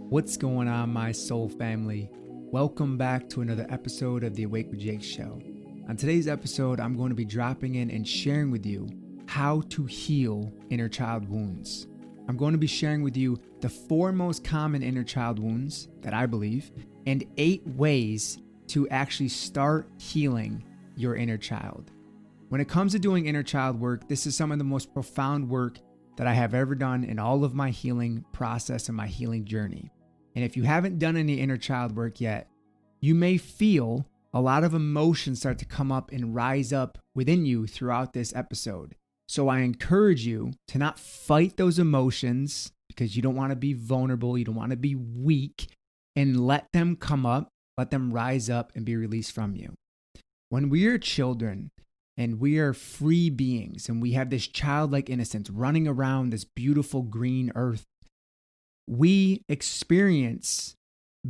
What's going on, my soul family? Welcome back to another episode of the Awake with Jake show. On today's episode, I'm going to be dropping in and sharing with you how to heal inner child wounds. I'm going to be sharing with you the 4 most common inner child wounds that I believe, and 8 ways to actually start healing your inner child. When it comes to doing inner child work, this is some of the most profound work that I have ever done in all of my healing process and my healing journey. And if you haven't done any inner child work yet, you may feel a lot of emotions start to come up and rise up within you throughout this episode. So I encourage you to not fight those emotions because you don't want to be vulnerable, you don't want to be weak, and let them come up, let them rise up and be released from you. When we are children and we are free beings and we have this childlike innocence running around this beautiful green earth, we experience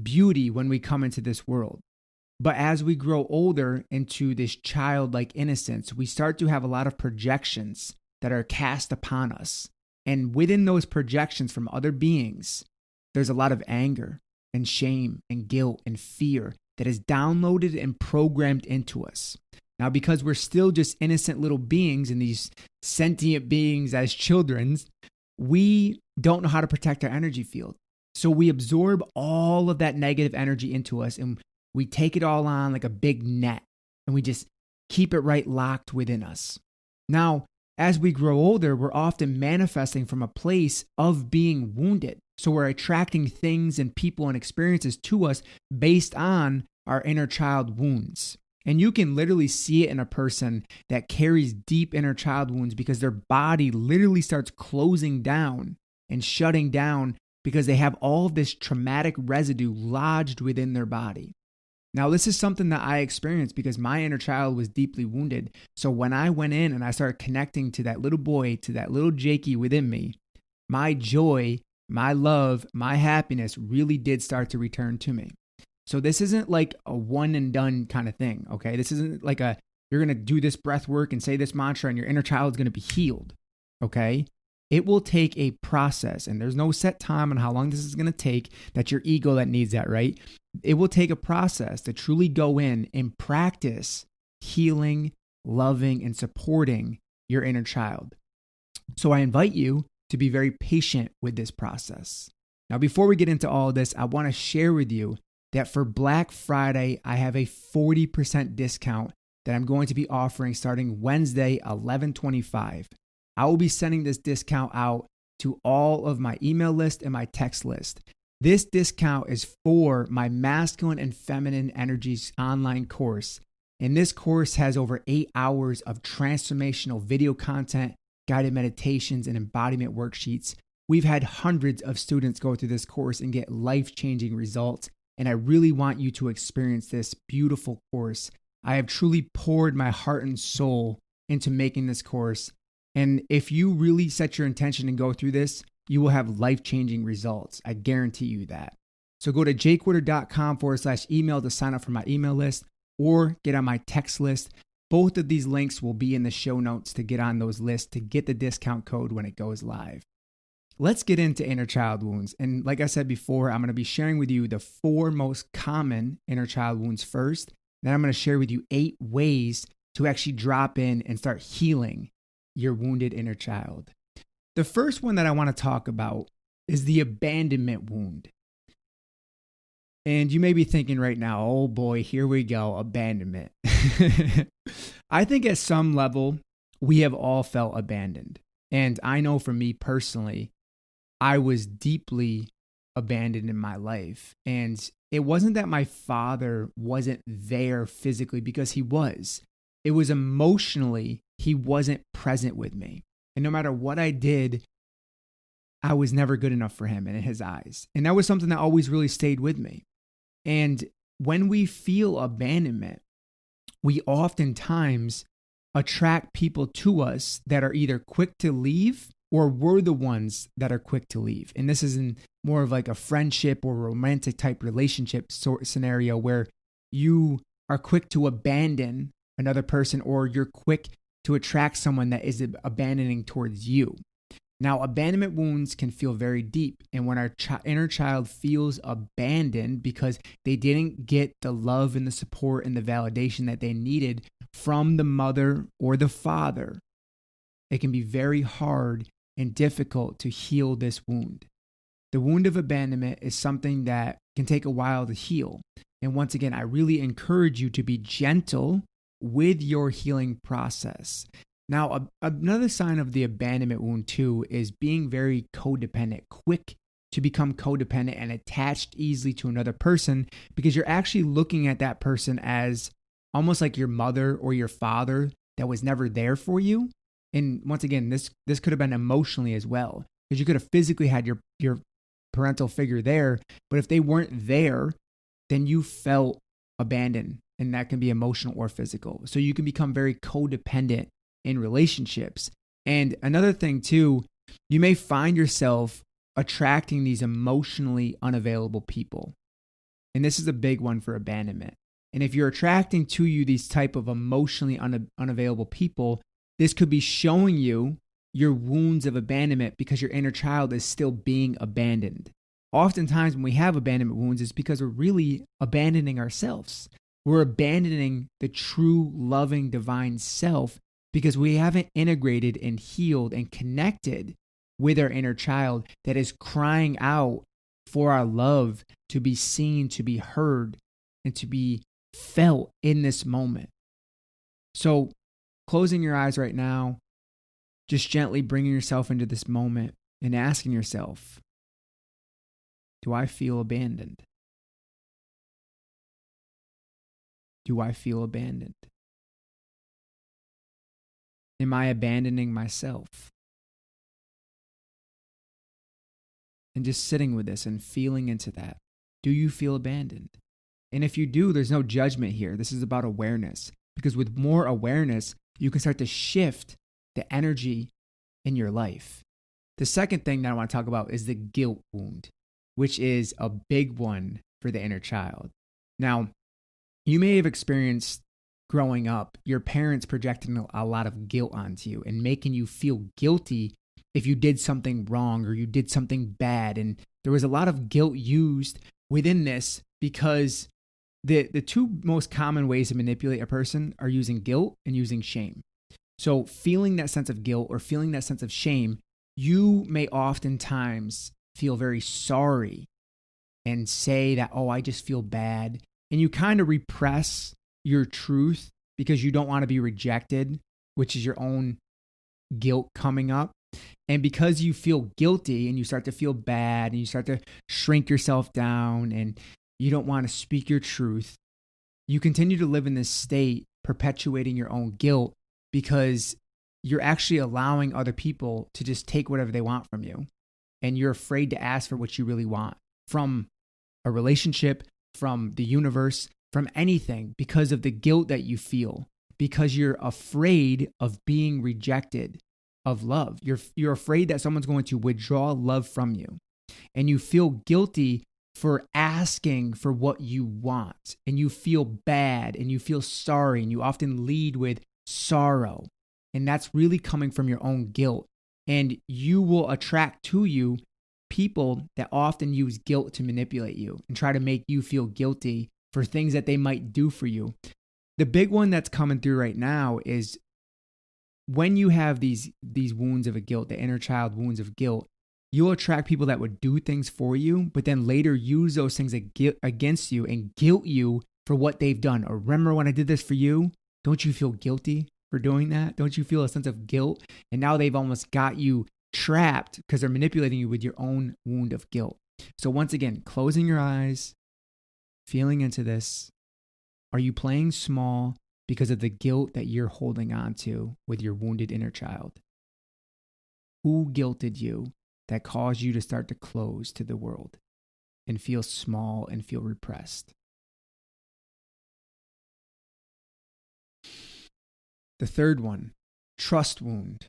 beauty when we come into this world. But as we grow older into this childlike innocence, we start to have a lot of projections that are cast upon us. And within those projections from other beings, there's a lot of anger and shame and guilt and fear that is downloaded and programmed into us. Now, because we're still just innocent little beings and these sentient beings as children, we don't know how to protect our energy field. So we absorb all of that negative energy into us and we take it all on like a big net and we just keep it right locked within us. Now, as we grow older, we're often manifesting from a place of being wounded. So we're attracting things and people and experiences to us based on our inner child wounds. And you can literally see it in a person that carries deep inner child wounds because their body literally starts closing down and shutting down because they have all of this traumatic residue lodged within their body. Now, this is something that I experienced because my inner child was deeply wounded. So when I went in and I started connecting to that little boy, to that little Jakey within me, my joy, my love, my happiness really did start to return to me. So this isn't like a one and done kind of thing, okay? This isn't like you're going to do this breath work and say this mantra and your inner child is going to be healed, okay? It will take a process, and there's no set time on how long this is going to take. That's your ego that needs that, right? It will take a process to truly go in and practice healing, loving, and supporting your inner child. So I invite you to be very patient with this process. Now, before we get into all of this, I want to share with you that for Black Friday, I have a 40% discount that I'm going to be offering starting Wednesday, 11/25. I will be sending this discount out to all of my email list and my text list. This discount is for my Masculine and Feminine Energies online course. And this course has over 8 hours of transformational video content, guided meditations, and embodiment worksheets. We've had hundreds of students go through this course and get life-changing results. And I really want you to experience this beautiful course. I have truly poured my heart and soul into making this course. And if you really set your intention and go through this, you will have life-changing results. I guarantee you that. So go to jakewoodard.com/email to sign up for my email list or get on my text list. Both of these links will be in the show notes to get on those lists to get the discount code when it goes live. Let's get into inner child wounds. And like I said before, I'm going to be sharing with you the 4 most common inner child wounds first. Then I'm going to share with you 8 ways to actually drop in and start healing your wounded inner child. The first one that I want to talk about is the abandonment wound. And you may be thinking right now, oh boy, here we go, abandonment. I think at some level, we have all felt abandoned. And I know for me personally, I was deeply abandoned in my life. And it wasn't that my father wasn't there physically, because he was. It was emotionally, he wasn't present with me. And no matter what I did, I was never good enough for him and in his eyes. And that was something that always really stayed with me. And when we feel abandonment, we oftentimes attract people to us that are either quick to leave or we're the ones that are quick to leave. And this is in more of like a friendship or romantic type relationship sort of scenario where you are quick to abandon another person or you're quick to attract someone that is abandoning towards you. Now, abandonment wounds can feel very deep. And when our inner child feels abandoned because they didn't get the love and the support and the validation that they needed from the mother or the father, it can be very hard and difficult to heal this wound. The wound of abandonment is something that can take a while to heal. And once again, I really encourage you to be gentle with your healing process. Now, another sign of the abandonment wound too is being very codependent, quick to become codependent and attached easily to another person because you're actually looking at that person as almost like your mother or your father that was never there for you. And once again, this could have been emotionally as well because you could have physically had your parental figure there, but if they weren't there, then you felt abandoned, and that can be emotional or physical. So you can become very codependent in relationships. And another thing too, you may find yourself attracting these emotionally unavailable people. And this is a big one for abandonment. And if you're attracting to you these type of emotionally unavailable people, this could be showing you your wounds of abandonment because your inner child is still being abandoned. Oftentimes when we have abandonment wounds, it's because we're really abandoning ourselves. We're abandoning the true, loving, divine self because we haven't integrated and healed and connected with our inner child that is crying out for our love to be seen, to be heard, and to be felt in this moment. So closing your eyes right now, just gently bringing yourself into this moment and asking yourself, do I feel abandoned? Do I feel abandoned? Am I abandoning myself? And just sitting with this and feeling into that. Do you feel abandoned? And if you do, there's no judgment here. This is about awareness. Because with more awareness, you can start to shift the energy in your life. The second thing that I want to talk about is the guilt wound, which is a big one for the inner child. Now, you may have experienced growing up, your parents projecting a lot of guilt onto you and making you feel guilty if you did something wrong or you did something bad. And there was a lot of guilt used within this because the two most common ways to manipulate a person are using guilt and using shame. So feeling that sense of guilt or feeling that sense of shame, you may oftentimes feel very sorry and say that, oh, I just feel bad. And you kind of repress your truth because you don't want to be rejected, which is your own guilt coming up. And because you feel guilty and you start to feel bad and you start to shrink yourself down and you don't want to speak your truth, you continue to live in this state, perpetuating your own guilt because you're actually allowing other people to just take whatever they want from you. And you're afraid to ask for what you really want from a relationship, from the universe, from anything because of the guilt that you feel, because you're afraid of being rejected of love. You're afraid that someone's going to withdraw love from you. And you feel guilty for asking for what you want. And you feel bad and you feel sorry. And you often lead with sorrow. And that's really coming from your own guilt. And you will attract to you people that often use guilt to manipulate you and try to make you feel guilty for things that they might do for you. The big one that's coming through right now is when you have these wounds of a guilt, the inner child wounds of guilt, you'll attract people that would do things for you, but then later use those things against you and guilt you for what they've done. Or remember when I did this for you? Don't you feel guilty for doing that? Don't you feel a sense of guilt? And now they've almost got you trapped because they're manipulating you with your own wound of guilt. So once again, closing your eyes, feeling into this. Are you playing small because of the guilt that you're holding on to with your wounded inner child? Who guilted you that caused you to start to close to the world and feel small and feel repressed? The third one, trust wound.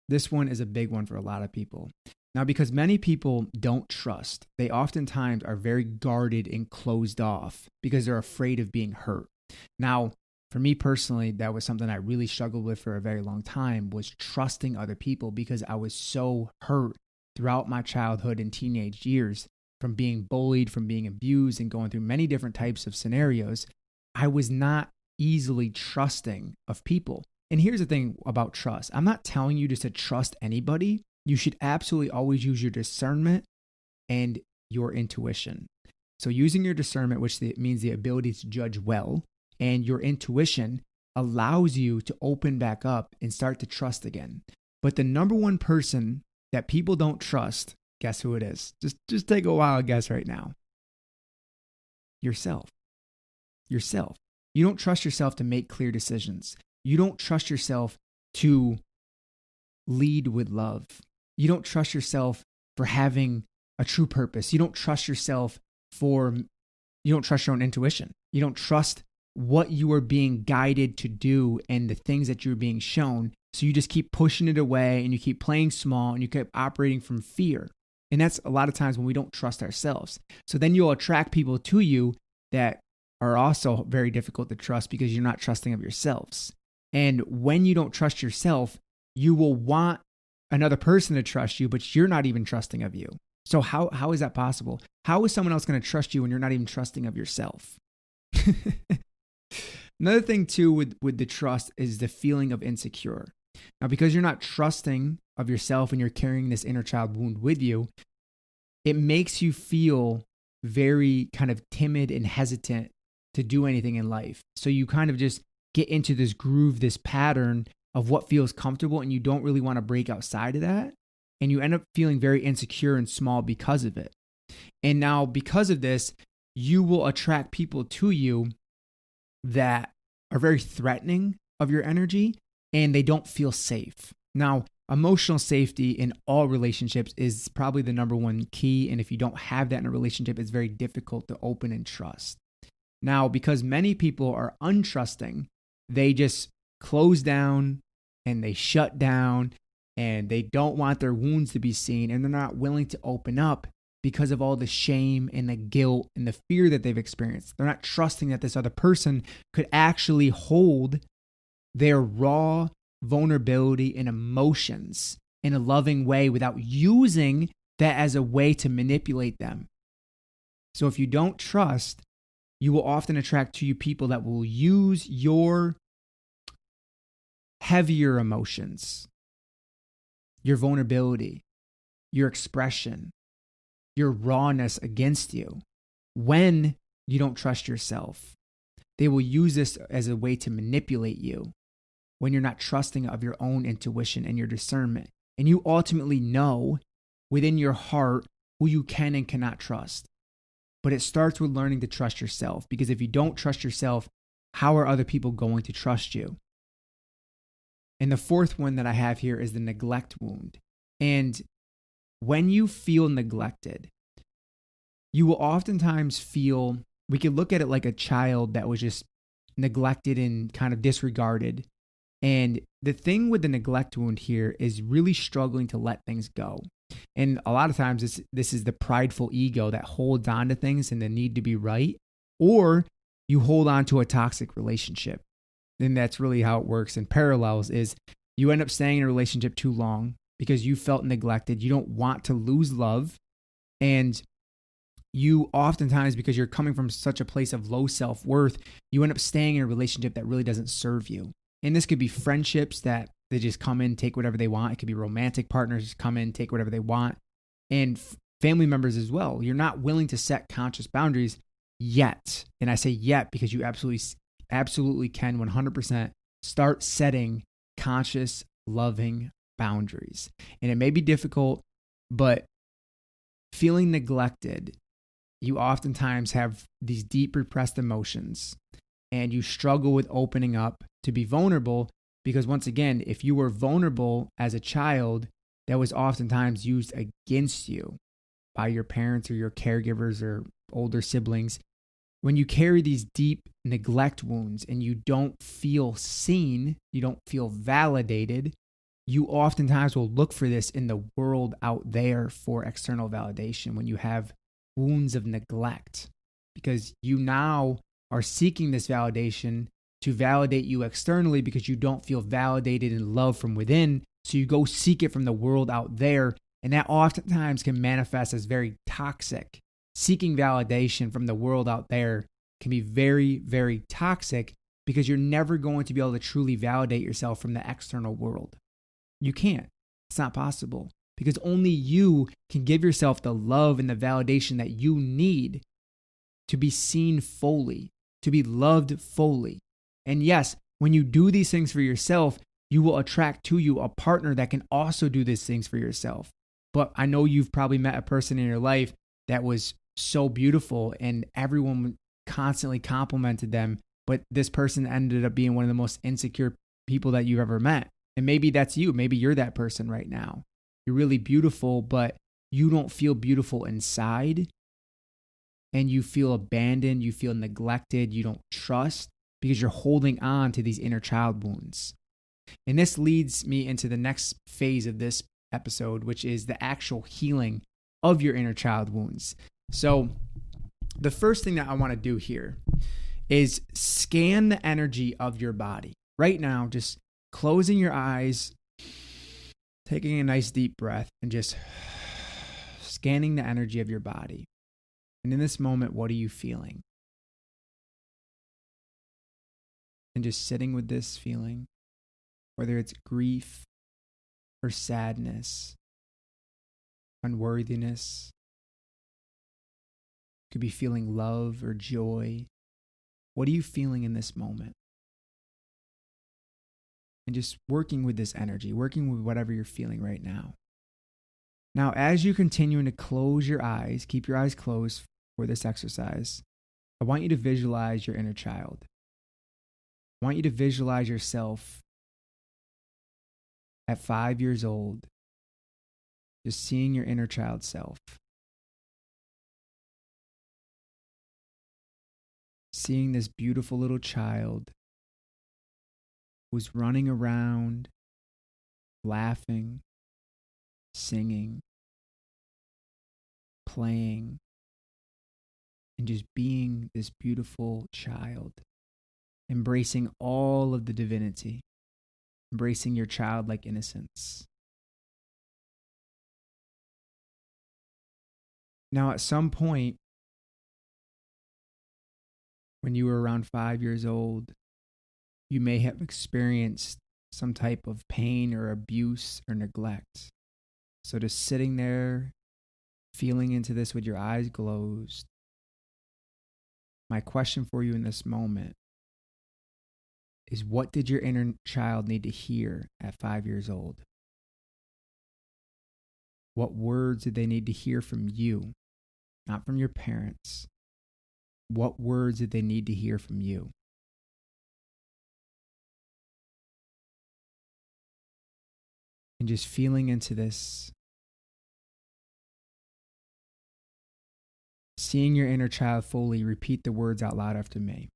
This one is a big one for a lot of people. Now, because many people don't trust, they oftentimes are very guarded and closed off because they're afraid of being hurt. Now, for me personally, that was something I really struggled with for a very long time, was trusting other people, because I was so hurt throughout my childhood and teenage years from being bullied, from being abused, and going through many different types of scenarios. I was not easily trusting of people. And here's the thing about trust. I'm not telling you just to trust anybody. You should absolutely always use your discernment and your intuition. So using your discernment, which means the ability to judge well, and your intuition allows you to open back up and start to trust again. But the number one person that people don't trust, guess who it is? Just take a wild guess right now. Yourself. Yourself. You don't trust yourself to make clear decisions. You don't trust yourself to lead with love. You don't trust yourself for having a true purpose. You don't trust yourself you don't trust your own intuition. You don't trust what you are being guided to do and the things that you're being shown. So you just keep pushing it away, and you keep playing small, and you keep operating from fear. And that's a lot of times when we don't trust ourselves. So then you'll attract people to you that are also very difficult to trust, because you're not trusting of yourselves. And when you don't trust yourself, you will want another person to trust you, but you're not even trusting of you. So how is that possible? How is someone else going to trust you when you're not even trusting of yourself? Another thing too with the trust is the feeling of insecure. Now, because you're not trusting of yourself and you're carrying this inner child wound with you, it makes you feel very kind of timid and hesitant to do anything in life. So you kind of just get into this groove, this pattern of what feels comfortable, and you don't really want to break outside of that. And you end up feeling very insecure and small because of it. And now, because of this, you will attract people to you that are very threatening of your energy, and they don't feel safe. Now, emotional safety in all relationships is probably the number one key. And if you don't have that in a relationship, it's very difficult to open and trust. Now, because many people are untrusting, they just close down and they shut down, and they don't want their wounds to be seen, and they're not willing to open up because of all the shame and the guilt and the fear that they've experienced. They're not trusting that this other person could actually hold their raw vulnerability and emotions in a loving way without using that as a way to manipulate them. So if you don't trust, you will often attract to you people that will use your heavier emotions, your vulnerability, your expression, your rawness against you when you don't trust yourself. They will use this as a way to manipulate you when you're not trusting of your own intuition and your discernment. And you ultimately know within your heart who you can and cannot trust. But it starts with learning to trust yourself, because if you don't trust yourself, how are other people going to trust you? And the fourth one that I have here is the neglect wound. And when you feel neglected, you will oftentimes feel, we could look at it like a child that was just neglected and kind of disregarded. And the thing with the neglect wound here is really struggling to let things go. And a lot of times this is the prideful ego that holds on to things and the need to be right, or you hold on to a toxic relationship. And that's really how it works in parallels, is you end up staying in a relationship too long because you felt neglected. You don't want to lose love. And you oftentimes, because you're coming from such a place of low self-worth, you end up staying in a relationship that really doesn't serve you. And this could be friendships that they just come in, take whatever they want. It could be romantic partners, come in, take whatever they want. And family members as well. You're not willing to set conscious boundaries yet. And I say yet because you absolutely can 100% start setting conscious, loving boundaries. And it may be difficult, but feeling neglected, you oftentimes have these deep repressed emotions, and you struggle with opening up to be vulnerable, because once again, if you were vulnerable as a child, that was oftentimes used against you by your parents or your caregivers or older siblings. When you carry these deep neglect wounds and you don't feel seen, you don't feel validated, you oftentimes will look for this in the world out there for external validation when you have wounds of neglect, because you now are seeking this validation to validate you externally because you don't feel validated and loved from within. So you go seek it from the world out there. And that oftentimes can manifest as very toxic. Seeking validation from the world out there can be very, very toxic because you're never going to be able to truly validate yourself from the external world. You can't. It's not possible because only you can give yourself the love and the validation that you need to be seen fully, to be loved fully. And yes, when you do these things for yourself, you will attract to you a partner that can also do these things for yourself. But I know you've probably met a person in your life that was so beautiful and everyone constantly complimented them, but this person ended up being one of the most insecure people that you've ever met. And maybe that's you. Maybe you're that person right now. You're really beautiful, but you don't feel beautiful inside. And you feel abandoned. You feel neglected. You don't trust because you're holding on to these inner child wounds. And this leads me into the next phase of this episode, which is the actual healing of your inner child wounds. So the first thing that I want to do here is scan the energy of your body. Right now, just closing your eyes, taking a nice deep breath, and just scanning the energy of your body. And in this moment, what are you feeling? And just sitting with this feeling, whether it's grief or sadness, unworthiness, could be feeling love or joy. What are you feeling in this moment? And just working with this energy, working with whatever you're feeling right now. Now, as you continue to close your eyes, keep your eyes closed for this exercise, I want you to visualize your inner child. I want you to visualize yourself at 5 years old, just seeing your inner child self. Seeing this beautiful little child who's running around, laughing, singing, playing, and just being this beautiful child, embracing all of the divinity, embracing your childlike innocence. Now, at some point, when you were around 5 years old, you may have experienced some type of pain or abuse or neglect. So just sitting there, feeling into this with your eyes closed, my question for you in this moment is, what did your inner child need to hear at 5 years old? What words did they need to hear from you, not from your parents? What words did they need to hear from you? And just feeling into this, seeing your inner child fully, repeat the words out loud after me.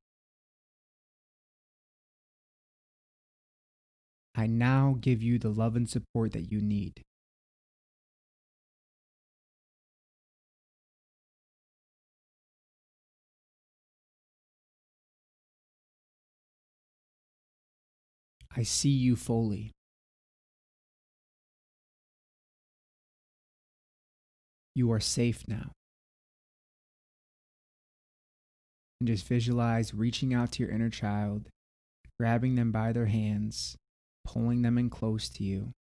I now give you the love and support that you need. I see you fully. You are safe now. And just visualize reaching out to your inner child, grabbing them by their hands, pulling them in close to you,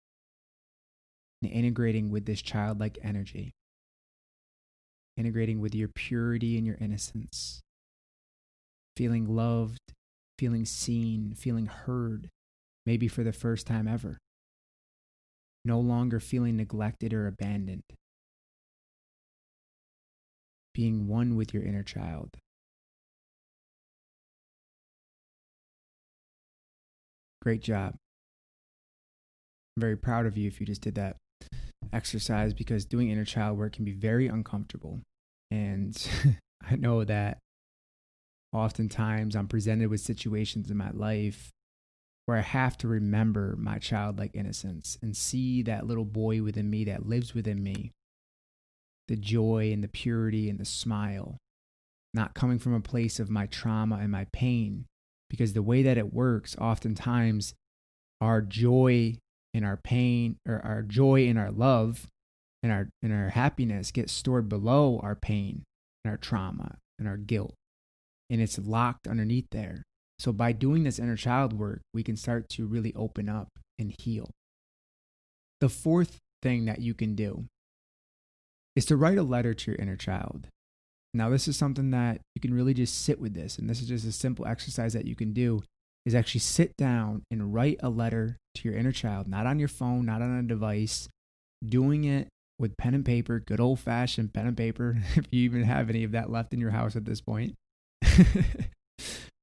and integrating with this childlike energy, integrating with your purity and your innocence, feeling loved, feeling seen, feeling heard, maybe for the first time ever, no longer feeling neglected or abandoned, being one with your inner child. Great job. I'm very proud of you if you just did that exercise, because doing inner child work can be very uncomfortable. And I know that oftentimes I'm presented with situations in my life where I have to remember my childlike innocence and see that little boy within me that lives within me, the joy and the purity and the smile, not coming from a place of my trauma and my pain, because the way that it works, oftentimes our joy and our pain, or our joy and our love and our happiness gets stored below our pain and our trauma and our guilt. And it's locked underneath there. So by doing this inner child work, we can start to really open up and heal. The fourth thing that you can do is to write a letter to your inner child. Now, this is something that you can really just sit with this. And this is just a simple exercise that you can do, is actually sit down and write a letter to your inner child, not on your phone, not on a device, doing it with pen and paper, good old fashioned pen and paper, if you even have any of that left in your house at this point.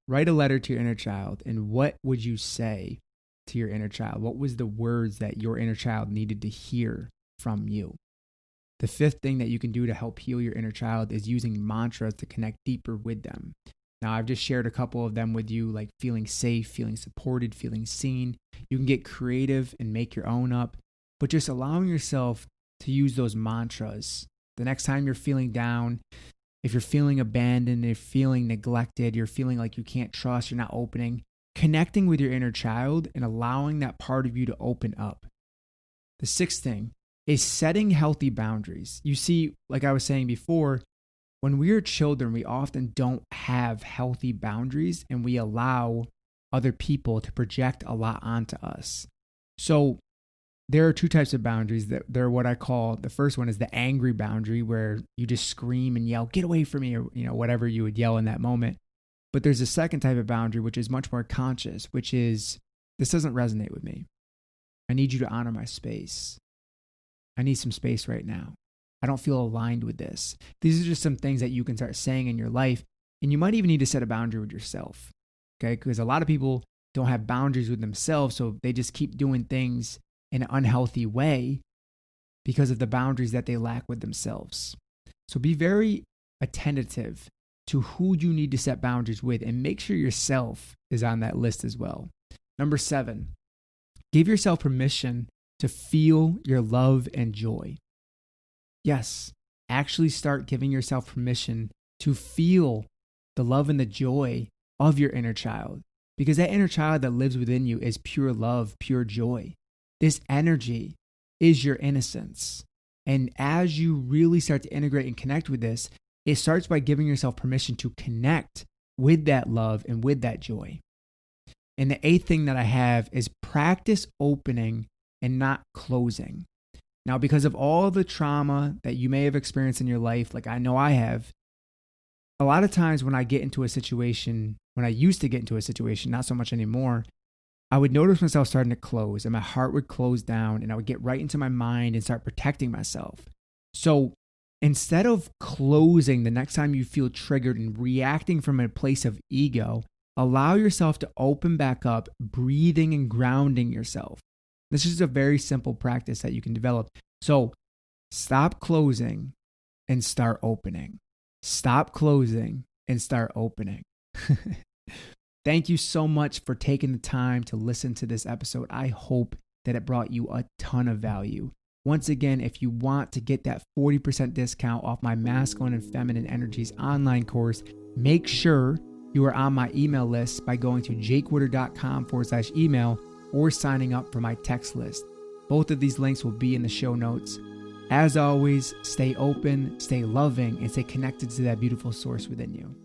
Write a letter to your inner child. And what would you say to your inner child? What was the words that your inner child needed to hear from you? The fifth thing that you can do to help heal your inner child is using mantras to connect deeper with them. Now, I've just shared a couple of them with you, like feeling safe, feeling supported, feeling seen. You can get creative and make your own up, but just allowing yourself to use those mantras. The next time you're feeling down, if you're feeling abandoned, if you're feeling neglected, you're feeling like you can't trust, you're not opening, connecting with your inner child and allowing that part of you to open up. The sixth thing is setting healthy boundaries. You see, like I was saying before, when we're children, we often don't have healthy boundaries and we allow other people to project a lot onto us. So there are two types of boundaries. They're what I call, the first one is the angry boundary, where you just scream and yell, "Get away from me," or whatever you would yell in that moment. But there's a second type of boundary, which is much more conscious, which is, this doesn't resonate with me. I need you to honor my space. I need some space right now. I don't feel aligned with this. These are just some things that you can start saying in your life. And you might even need to set a boundary with yourself. Okay? Because a lot of people don't have boundaries with themselves. So they just keep doing things in an unhealthy way because of the boundaries that they lack with themselves. So be very attentive to who you need to set boundaries with, and make sure yourself is on that list as well. Number 7, give yourself permission to feel your love and joy. Yes, actually start giving yourself permission to feel the love and the joy of your inner child, because that inner child that lives within you is pure love, pure joy. This energy is your innocence. And as you really start to integrate and connect with this, it starts by giving yourself permission to connect with that love and with that joy. And the 8th thing that I have is practice opening and not closing. Now, because of all the trauma that you may have experienced in your life, like I know I have, a lot of times when I get into a situation, when I used to get into a situation, not so much anymore, I would notice myself starting to close and my heart would close down and I would get right into my mind and start protecting myself. So instead of closing the next time you feel triggered and reacting from a place of ego, allow yourself to open back up, breathing and grounding yourself. This is a very simple practice that you can develop. So stop closing and start opening. Stop closing and start opening. Thank you so much for taking the time to listen to this episode. I hope that it brought you a ton of value. Once again, if you want to get that 40% discount off my Masculine and Feminine Energies online course, make sure you are on my email list by going to jakewitter.com/email or signing up for my text list. Both of these links will be in the show notes. As always, stay open, stay loving, and stay connected to that beautiful source within you.